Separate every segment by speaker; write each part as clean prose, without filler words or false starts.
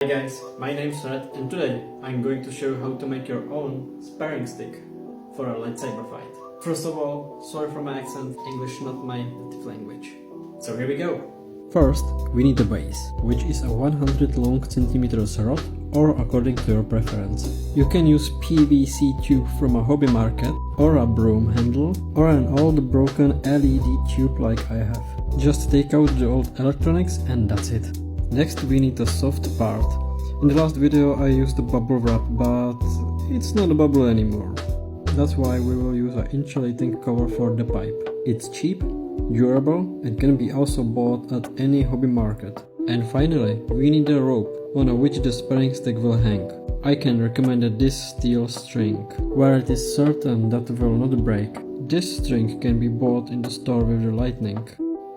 Speaker 1: Hi guys, my name's Red and today I'm going to show you how to make your own sparring stick for a lightsaber fight. First of all, sorry for my accent, English not my native language. So here we go!
Speaker 2: First, we need a base, which is a 100 long centimeters rod or according to your preference. You can use PVC tube from a hobby market or a broom handle or an old broken LED tube like I have. Just take out the old electronics and that's it. Next we need a soft part. In the last video I used a bubble wrap, but it's not a bubble anymore. That's why we will use an insulating cover for the pipe. It's cheap, durable and can be also bought at any hobby market. And finally, we need a rope on which the sparring stick will hang. I can recommend this steel string, where it is certain that it will not break. This string can be bought in the store with the lightning.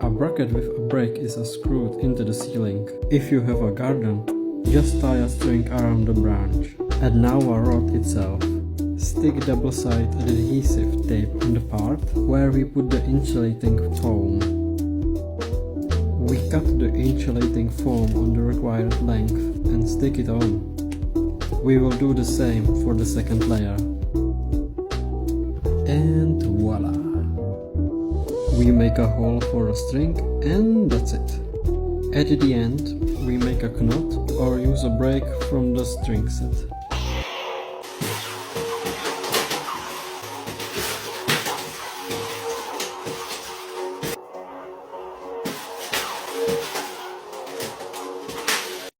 Speaker 2: A bracket with a brake is screwed into the ceiling. If you have a garden, just tie a string around the branch. And now a rod itself. Stick double-sided adhesive tape on the part where we put the insulating foam. We cut the insulating foam on the required length and stick it on. We will do the same for the second layer. And voila! We make a hole for a string and that's it. At the end, we make a knot or use a break from the string set.